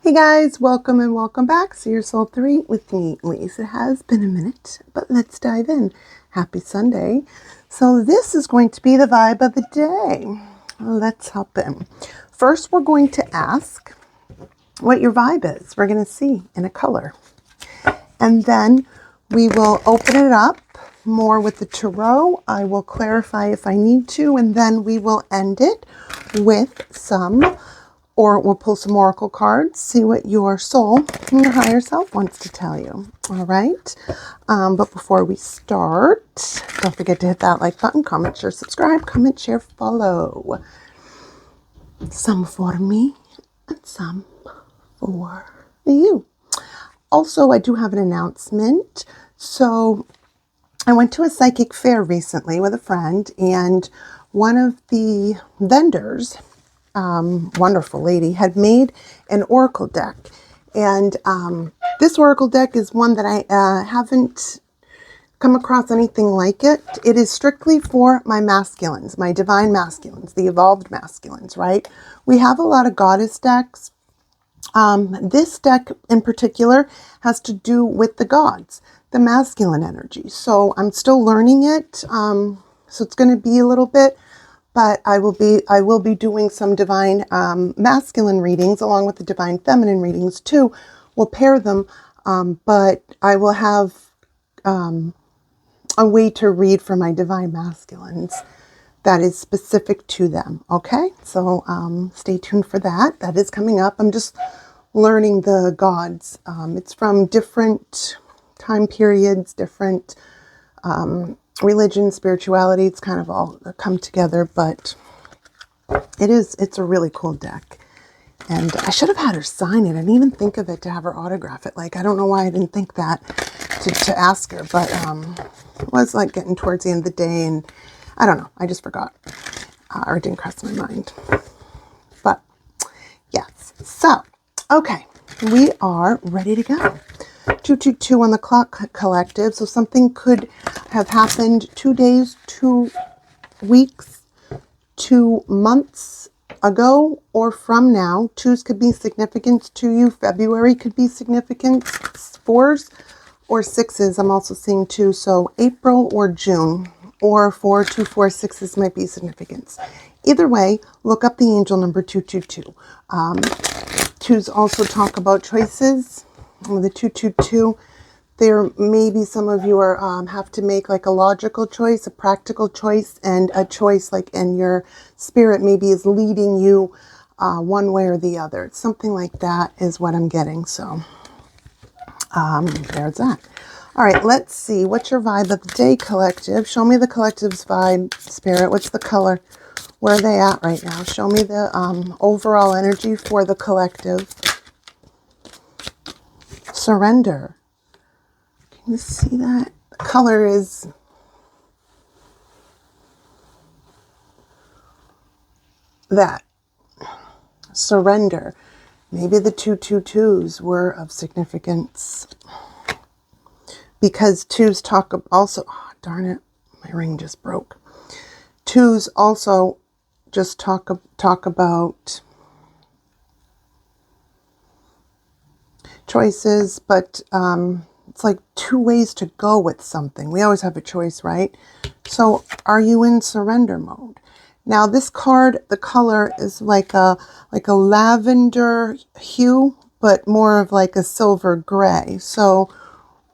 Hey guys, welcome and welcome back. See Your Soul 3 with me, Lise. It has been a minute, but let's dive in. Happy Sunday. So this is going to be the vibe of the day. Let's hop in. First, we're going to ask what your vibe is. We're going to see in a color. And then we will open it up more with the tarot. I will clarify if I need to, and then we will end it with some, or we'll pull some oracle cards, see what your soul and your higher self wants to tell you. All right. But before we start, don't forget to hit that like button, comment, share, subscribe, comment, share, follow. Some for me and some for you. Also, I do have an announcement. So I went to a psychic fair recently with a friend, and one of the vendors, wonderful lady, had made an oracle deck. And this oracle deck is one that I haven't come across anything like it. It is strictly for my masculines, my divine masculines, the evolved masculines, right? We have a lot of goddess decks. This deck in particular has to do with the gods, the masculine energy. So I'm still learning it. So it's going to be a little bit, but I will be doing some divine masculine readings along with the divine feminine readings too. We'll pair them, but I will have a way to read for my divine masculines that is specific to them. Okay, so stay tuned for that. That is coming up. I'm just learning the gods. It's from different time periods, different religion, spirituality. It's kind of all come together, but it's a really cool deck. And I should have had her sign it. I didn't even think of it to have her autograph it. Like, I don't know why I didn't think that to ask her, but it was like getting towards the end of the day, and I don't know. I just forgot, or it didn't cross my mind. But yes, so okay, we are ready to go. 222 on the clock collective. So something could have happened 2 days, 2 weeks, 2 months ago, or from now. 2s could be significant to you. February could be significant. 4s or 6s. I'm also seeing 2. So April or June, or 4, 2, 4, 6s might be significance. Either way, look up the angel number 222. 2s also talk about choices. With the 222, there may be some of you are have to make like a logical choice, a practical choice, and a choice like in your spirit maybe is leading you one way or the other. Something like that is what I'm getting. So there's that. All right, let's see. What's your vibe of the day, collective? Show me the collective's vibe, spirit. What's the color? Where are they at right now? Show me the overall energy for the collective. Surrender. Can you see that? The color is that. Surrender. Maybe the 222s were of significance. Because 2s talk also, oh, darn it, my ring just broke. 2s also just talk about choices, but it's like 2 ways to go with something. We always have a choice, right? So are you in surrender mode? Now this card, the color is like a lavender hue, but more of like a silver gray. So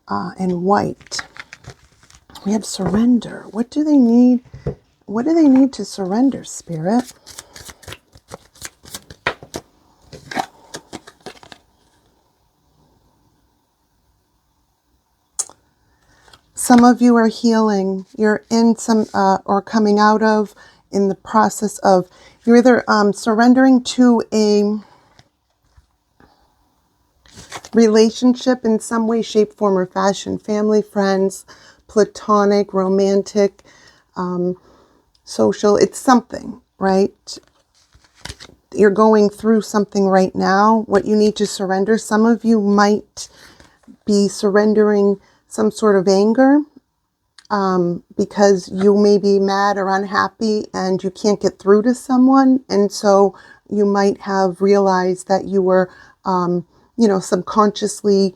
and white. We have surrender. What do they need? What do they need to surrender, spirit? Some of you are healing. You're in some, or coming out of, in the process of, you're either surrendering to a relationship in some way, shape, form, or fashion. Family, friends, platonic, romantic, social. It's something, right? You're going through something right now. What you need to surrender. Some of you might be surrendering some sort of anger because you may be mad or unhappy and you can't get through to someone. And so you might have realized that you were subconsciously,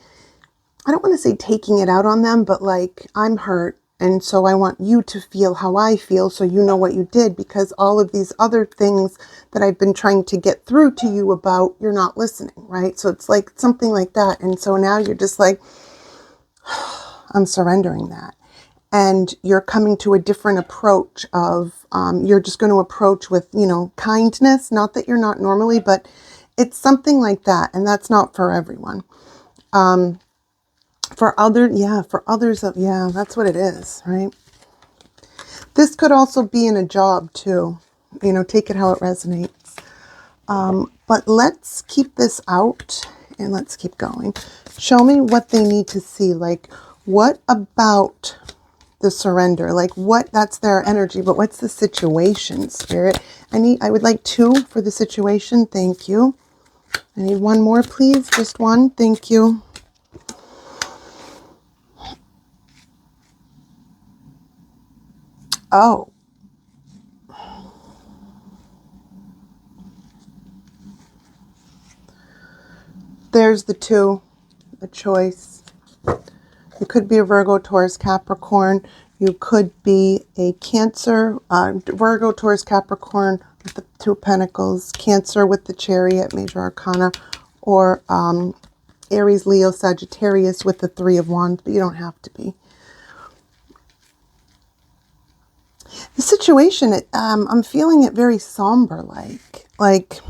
I don't want to say taking it out on them, but like, I'm hurt. And so I want you to feel how I feel so you know what you did, because all of these other things that I've been trying to get through to you about, you're not listening, right? So it's like something like that. And so now you're just like, I'm surrendering that. And you're coming to a different approach of, you're just going to approach with, kindness. Not that you're not normally, but it's something like that. And that's not for everyone. For others, that's what it is, right? This could also be in a job too. Take it how it resonates. But let's keep this out and let's keep going. Show me what they need to see. Like, what about the surrender? Like, that's their energy, but what's the situation, Spirit? I would like 2 for the situation. Thank you. I need 1 more, please. Just 1. Thank you. Oh. There's the 2, the choice. You could be a Virgo, Taurus, Capricorn. You could be a Cancer, Virgo, Taurus, Capricorn with the 2 of Pentacles, Cancer with the Chariot, Major Arcana, or Aries, Leo, Sagittarius with the 3 of Wands, but you don't have to be. The situation, I'm feeling it very somber, like,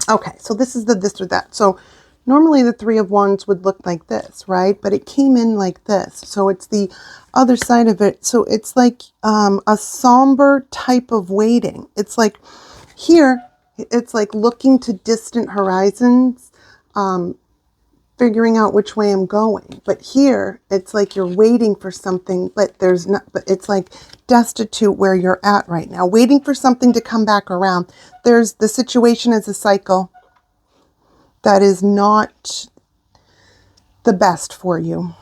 okay, so this is the this or that. So normally the 3 of Wands would look like this, right? But it came in like this. So it's the other side of it. So it's like a somber type of waiting. It's like here, it's like looking to distant horizons, figuring out which way I'm going. But here, it's like you're waiting for something, but it's like destitute where you're at right now, waiting for something to come back around. There's the situation is a cycle that is not the best for you.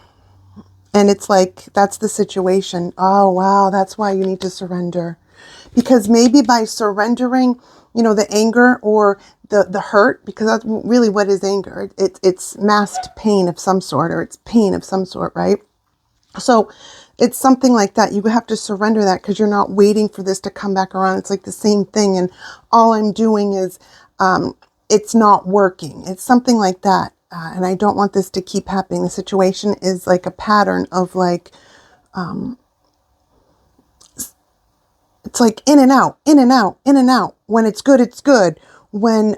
And it's like, that's the situation. Oh, wow. That's why you need to surrender. Because maybe by surrendering, the anger or the hurt, because that's really what is anger. It's masked pain of some sort, or it's pain of some sort, right? So it's something like that. You have to surrender that because you're not waiting for this to come back around. It's like the same thing. And all I'm doing is, it's not working. It's something like that. And I don't want this to keep happening. The situation is like a pattern of like, it's like in and out, in and out, in and out. When it's good, it's good. When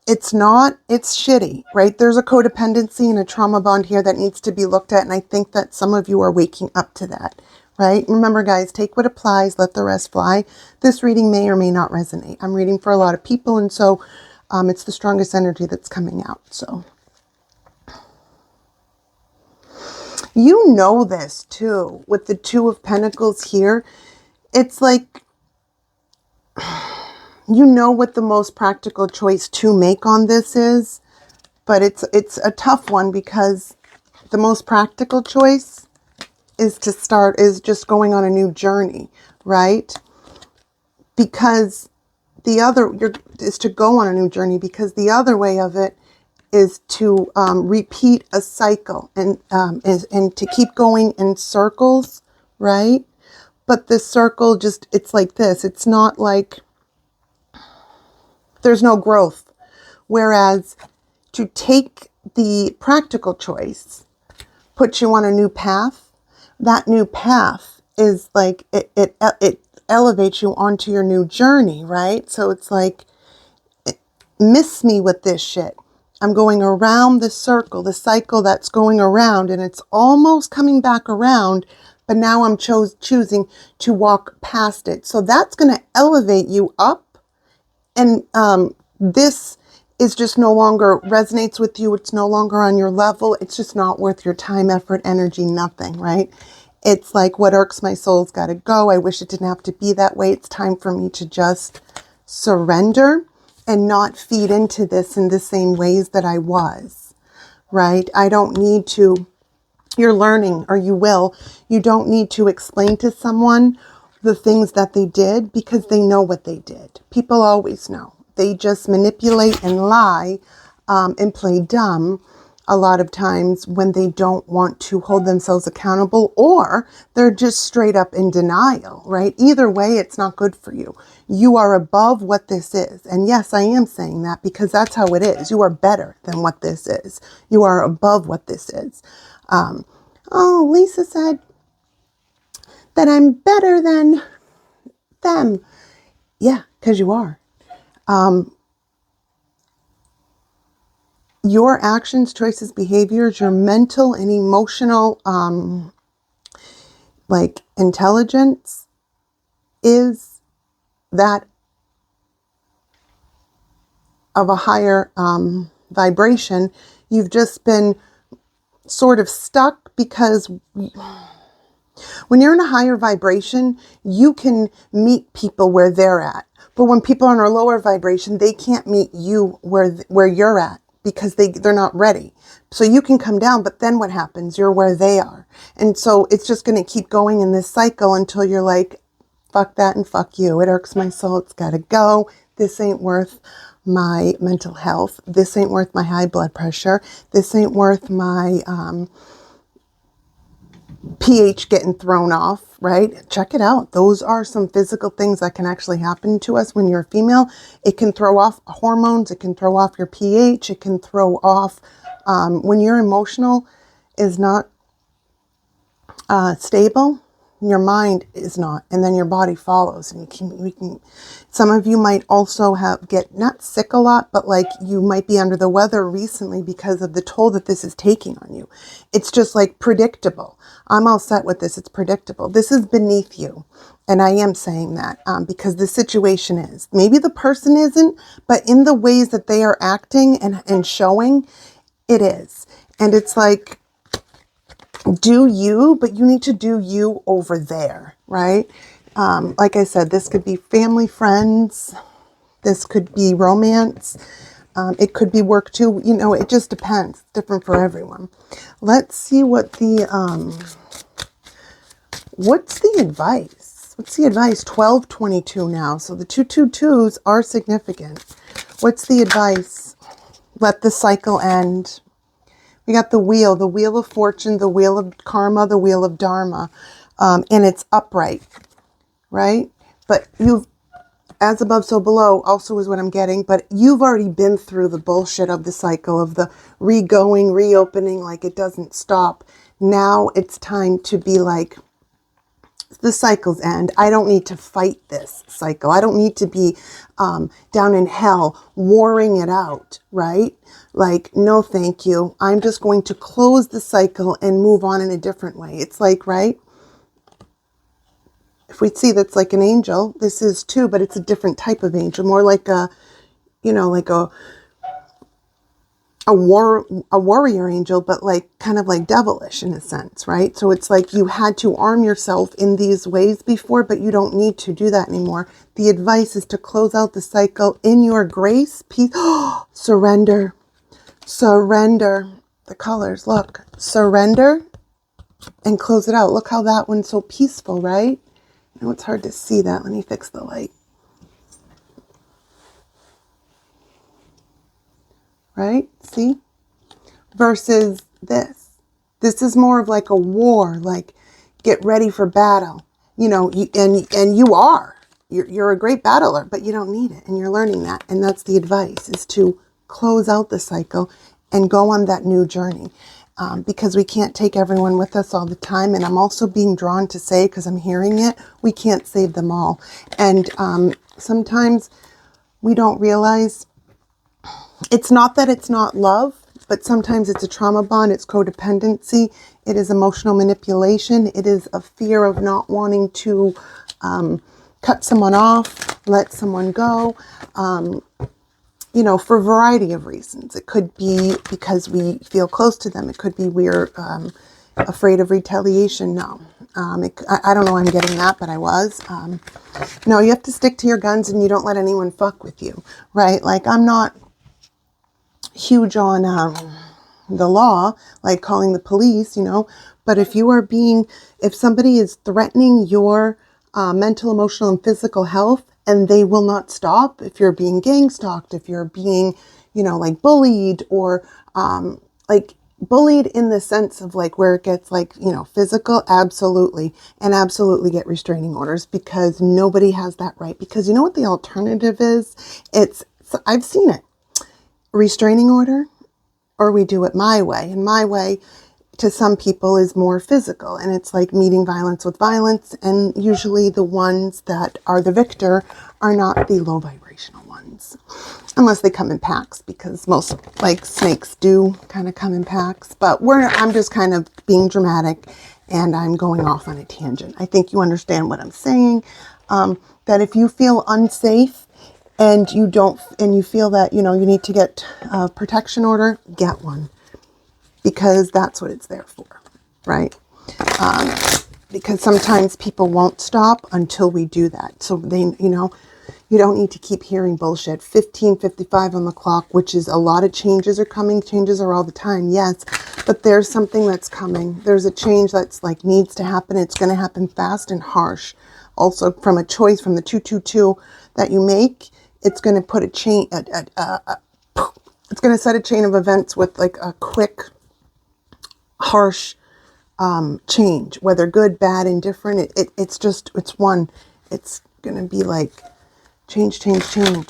it's not, it's shitty, right? There's a codependency and a trauma bond here that needs to be looked at. And I think that some of you are waking up to that, right? Remember, guys, take what applies, let the rest fly. This reading may or may not resonate. I'm reading for a lot of people. And so it's the strongest energy that's coming out. So you know this too, with the 2 of Pentacles here. It's like, you know what the most practical choice to make on this is, but it's a tough one, because the most practical choice is just going on a new journey, right? Because the other is to go on a new journey, because the other way of it is to repeat a cycle and to keep going in circles, right? But the circle it's like this. It's not like there's no growth. Whereas to take the practical choice, put you on a new path, that new path is like, it elevates you onto your new journey, right? So it's like, miss me with this shit. I'm going around the circle, the cycle that's going around, and it's almost coming back around, but now I'm choosing to walk past it. So that's going to elevate you up. And this is just no longer resonates with you. It's no longer on your level. It's just not worth your time, effort, energy, nothing, right? It's like, what irks my soul's got to go. I wish it didn't have to be that way. It's time for me to just surrender and not feed into this in the same ways that I was, right? I don't need to, you're learning, or you will, you don't need to explain to someone the things that they did, because they know what they did. People always know. They just manipulate and lie and play dumb a lot of times when they don't want to hold themselves accountable, or they're just straight up in denial, right? Either way, it's not good for you. You are above what this is. And yes, I am saying that because that's how it is. You are better than what this is. You are above what this is. Oh, Lisa said that I'm better than them. Yeah, because you are. Your actions, choices, behaviors, your mental and emotional intelligence is that of a higher vibration. You've just been sort of stuck because when you're in a higher vibration, you can meet people where they're at. But when people are in a lower vibration, they can't meet you where you're at because they're not ready. So you can come down, but then what happens? You're where they are. And so it's just going to keep going in this cycle until you're like, fuck that and fuck you. It irks my soul. It's got to go. This ain't worth my mental health. This ain't worth my high blood pressure. This ain't worth my pH getting thrown off, right? Check it out. Those are some physical things that can actually happen to us when you're a female. It can throw off hormones. It can throw off your pH. It can throw off when your emotional is not stable. Your mind is not, and then your body follows. And some of you might also get not sick a lot, but like you might be under the weather recently because of the toll that this is taking on you. It's just like predictable. I'm all set with this. It's predictable. This is beneath you. And I am saying that because the situation is. Maybe the person isn't, but in the ways that they are acting and showing, it is. And it's like, do you, but you need to do you over there, right? Like I said, this could be family, friends. This could be romance. It could be work too. You know, it just depends. It's different for everyone. Let's see what what's the advice? What's the advice? 1222 now. So the 222s are significant. What's the advice? Let the cycle end. We got the wheel of fortune, the wheel of karma, the wheel of dharma, and it's upright, right? But you've, as above, so below also is what I'm getting, but you've already been through the bullshit of the cycle of the re-going, reopening, like it doesn't stop. Now it's time to be like, the cycle's end. I don't need to fight this cycle. I don't need to be down in hell warring it out, right? Like, no, thank you. I'm just going to close the cycle and move on in a different way. It's like, right? If we see that's like an angel, this is too, but it's a different type of angel, more like a, you know, like a warrior angel, but like kind of like devilish in a sense, right? So it's like you had to arm yourself in these ways before, but you don't need to do that anymore. The advice is to close out the cycle in your grace, peace, surrender, surrender. The colors, look, surrender and close it out. Look how that one's so peaceful, right? I know it's hard to see that. Let me fix the light. Right? See? Versus this. This is more of like a war, like get ready for battle. You know, and you are. You're a great battler, but you don't need it. And you're learning that. And that's the advice, is to close out the cycle and go on that new journey. Because we can't take everyone with us all the time. And I'm also being drawn to say, because I'm hearing it, we can't save them all. And sometimes we don't realize it's not that it's not love, but sometimes it's a trauma bond, it's codependency, it is emotional manipulation, it is a fear of not wanting to cut someone off, let someone go, you know, for a variety of reasons. It could be because we feel close to them. It could be we're afraid of retaliation. No. I don't know why I'm getting that, but I was. No, you have to stick to your guns and you don't let anyone fuck with you, right? Like, I'm not huge on the law, like calling the police, you know, but if somebody is threatening your mental, emotional, and physical health, and they will not stop, if you're being gang stalked, if you're being, like bullied or like bullied in the sense of like where it gets like, physical, absolutely. And absolutely get restraining orders, because nobody has that right. Because you know what the alternative is? I've seen it. Restraining order, or we do it my way. And my way to some people is more physical, and it's like meeting violence with violence. And usually the ones that are the victor are not the low vibrational ones, unless they come in packs, because most like snakes do kind of come in packs. But I'm just kind of being dramatic, and I'm going off on a tangent. I think you understand what I'm saying, that if you feel unsafe and you feel that, you need to get a protection order, get one, because that's what it's there for, right? Because sometimes people won't stop until we do that. So you don't need to keep hearing bullshit. 15:55 on the clock, which is a lot of changes are coming. Changes are all the time, yes, but there's something that's coming. There's a change that's like needs to happen. It's going to happen fast and harsh. Also, from a choice from the 222 that you make, it's going to put a chain. It's going to set a chain of events with like a quick, harsh change, whether good, bad, indifferent. It's one. It's going to be like change.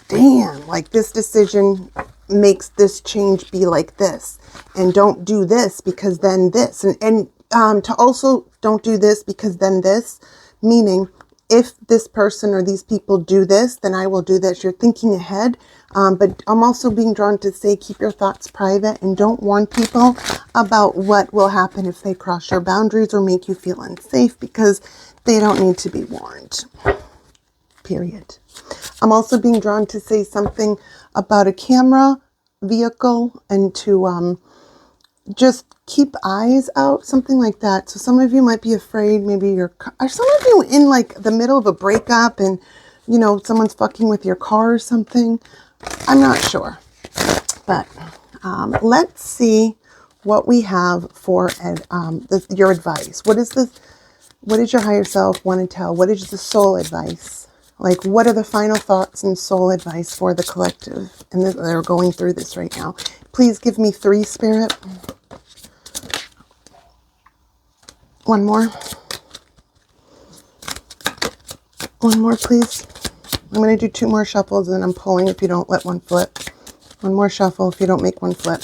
Damn, like this decision makes this change be like this, and don't do this because then this, and to also don't do this because then this, meaning if this person or these people do this, then I will do this. You're thinking ahead. But I'm also being drawn to say, keep your thoughts private and don't warn people about what will happen if they cross your boundaries or make you feel unsafe, because they don't need to be warned. Period. I'm also being drawn to say something about a camera, vehicle, and to just keep eyes out, something like that. So some of you might be afraid, maybe are some of you in like the middle of a breakup and, someone's fucking with your car or something. I'm not sure, but let's see what we have for your advice. What is your higher self want to tell? What is the soul advice? Like, what are the final thoughts and soul advice for the collective? And they're going through this right now. Please give me 3, Spirit. One more. One more, please. I'm going to do 2 more shuffles, and I'm pulling if you don't let one flip. One more shuffle if you don't make one flip.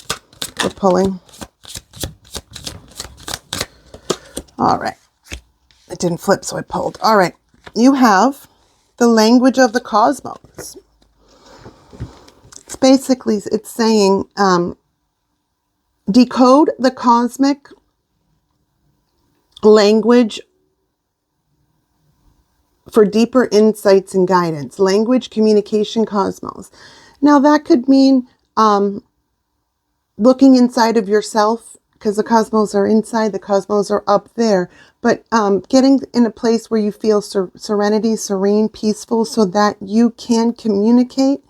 We're pulling. All right. It didn't flip, so I pulled. All right. You have the language of the cosmos. It's saying decode the cosmic language for deeper insights and guidance. Language, communication, cosmos. Now that could mean looking inside of yourself, because the cosmos are inside, the cosmos are up there. But getting in a place where you feel serenity, serene, peaceful, so that you can communicate.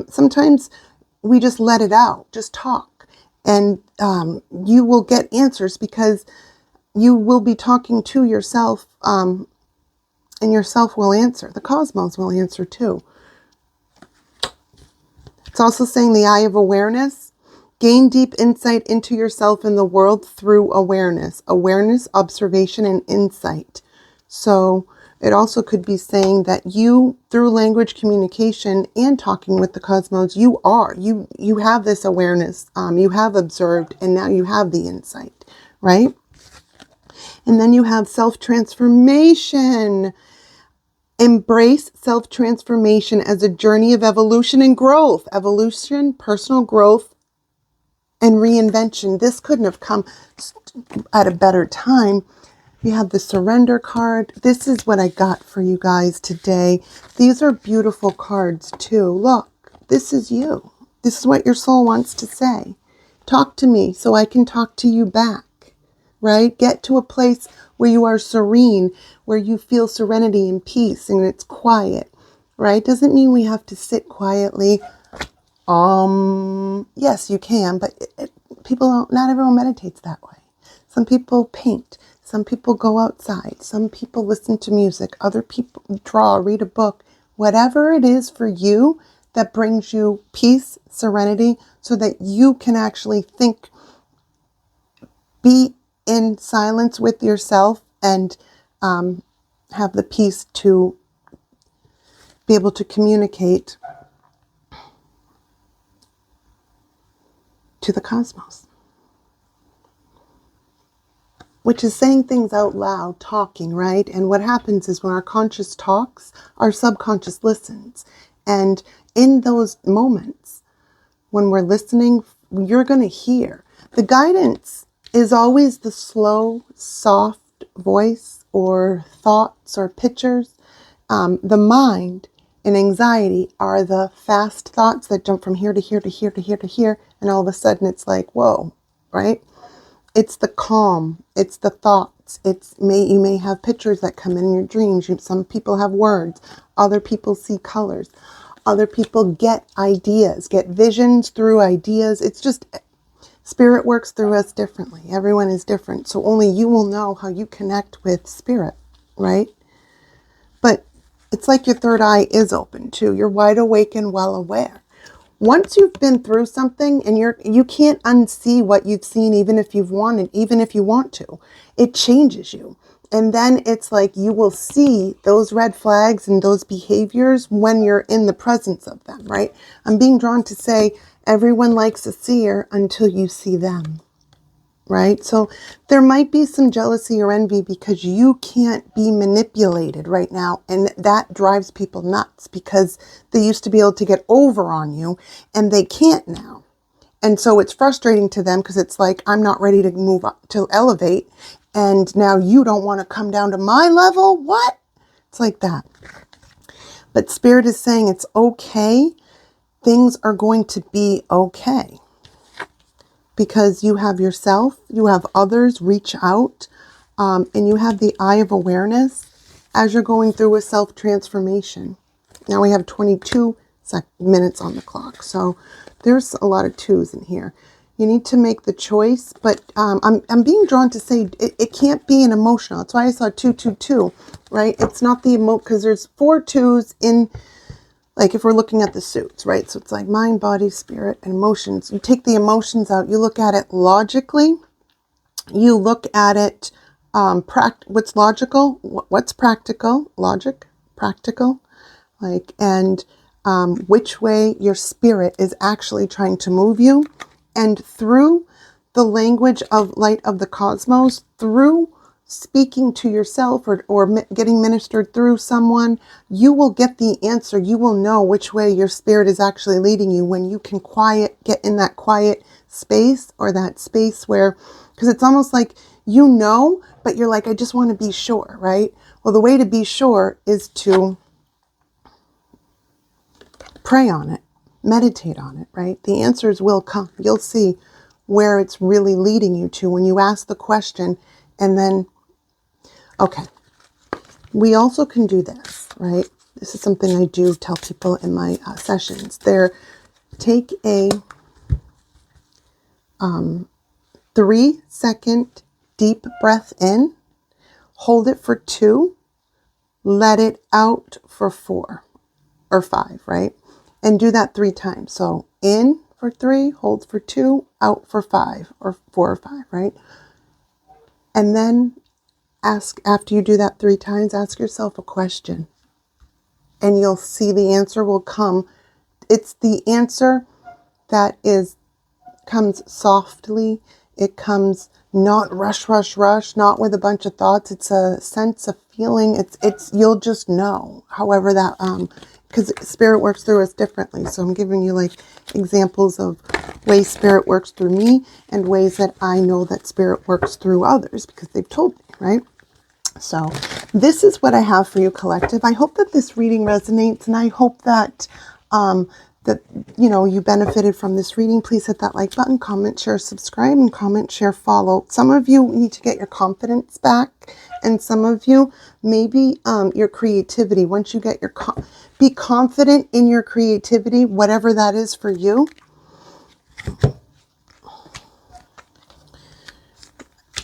Sometimes we just let it out, just talk. And you will get answers, because you will be talking to yourself, and yourself will answer. The cosmos will answer too. It's also saying the eye of awareness. Gain deep insight into yourself and the world through awareness. Awareness, observation, and insight. So it also could be saying that you, through language communication and talking with the cosmos, you have this awareness. You have observed, and now you have the insight, right? And then you have self-transformation. Embrace self-transformation as a journey of evolution and growth. Evolution, personal growth, and reinvention. This couldn't have come at a better time. You have the surrender card. This is what I got for you guys today. These are beautiful cards too. Look, this is you. This is what your soul wants to say. Talk to me so I can talk to you back, right? Get to a place where you are serene, where you feel serenity and peace, and it's quiet, right? Doesn't mean we have to sit quietly. Yes, you can, but not everyone meditates that way. Some people paint. Some people go outside. Some people listen to music. Other people draw, read a book. Whatever it is for you, that brings you peace, serenity, so that you can actually think, be in silence with yourself, and have the peace to be able to communicate to the cosmos. Which is saying things out loud, talking, right? And what happens is when our conscious talks, our subconscious listens. And in those moments, when we're listening, you're going to hear. The guidance is always the slow, soft voice or thoughts or pictures. The mind and anxiety are the fast thoughts that jump from here to here to here to here to here. And all of a sudden it's like, whoa, right? It's the calm, it's the thoughts, you may have pictures that come in your dreams. Some people have words, other people see colors, other people get ideas, get visions through ideas. It's just, spirit works through us differently. Everyone is different. So only you will know how you connect with spirit, right? But it's like your third eye is open too. You're wide awake and well aware. Once you've been through something and you can't unsee what you've seen, even if you want to, it changes you. And then it's like you will see those red flags and those behaviors when you're in the presence of them, right? I'm being drawn to say everyone likes a seer until you see them. Right? So there might be some jealousy or envy because you can't be manipulated right now. And that drives people nuts because they used to be able to get over on you and they can't now. And so it's frustrating to them because it's like, I'm not ready to move up to elevate. And now you don't want to come down to my level. What? It's like that. But Spirit is saying it's okay. Things are going to be okay. Because you have yourself, you have others reach out, and you have the eye of awareness as you're going through a self-transformation. Now we have 22 minutes on the clock, so there's a lot of twos in here. You need to make the choice, but I'm being drawn to say it can't be an emotional. That's why I saw 222, right? It's not the because there's 4 twos in. Like if we're looking at the suits, right? So it's like mind, body, spirit, and emotions. You take the emotions out. You look at it logically. You look at it, what's logical, what's practical, logic, practical, like, and which way your spirit is actually trying to move you. And through the language of light of the cosmos, through speaking to yourself or getting ministered through someone, you will get the answer. You will know which way your spirit is actually leading you when you can get in that quiet space, or that space where, because it's almost like, you know, but you're like, I just want to be sure, right? Well, the way to be sure is to pray on it, meditate on it, right? The answers will come. You'll see where it's really leading you to when you ask the question. And then, okay, we also can do this, right? This is something I do tell people in my sessions. Take a 3-second deep breath in, hold it for 2, let it out for 4 or 5, right? And do that 3 times. So in for 3, hold for 2, out for 5 or 4 or 5, right? And then after you do that 3 times, ask yourself a question and you'll see the answer will come. It's the answer that comes softly. It comes not rush, not with a bunch of thoughts. It's a sense of feeling. You'll just know, however that, because spirit works through us differently. So I'm giving you like examples of ways spirit works through me and ways that I know that spirit works through others because they've told me, right? So this is what I have for you, collective. I hope that this reading resonates, and I hope that you benefited from this reading. Please hit that like button, comment, share, subscribe, and comment, share, follow. Some of you need to get your confidence back, and some of you maybe your creativity. Once you get be confident in your creativity, whatever that is for you.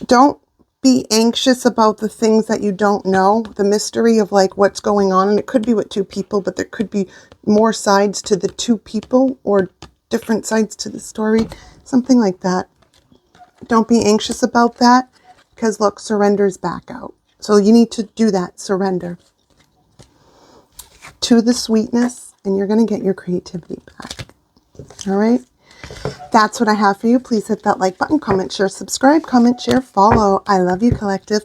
Don't be anxious about the things that you don't know, the mystery of like what's going on. And it could be with two people, but there could be more sides to the two people or different sides to the story, something like that. Don't be anxious about that because look, surrender's back out. So you need to do that, surrender to the sweetness, and you're going to get your creativity back. All right. That's what I have for you. Please hit that like button, comment, share, subscribe, comment, share, follow. I love you, collective.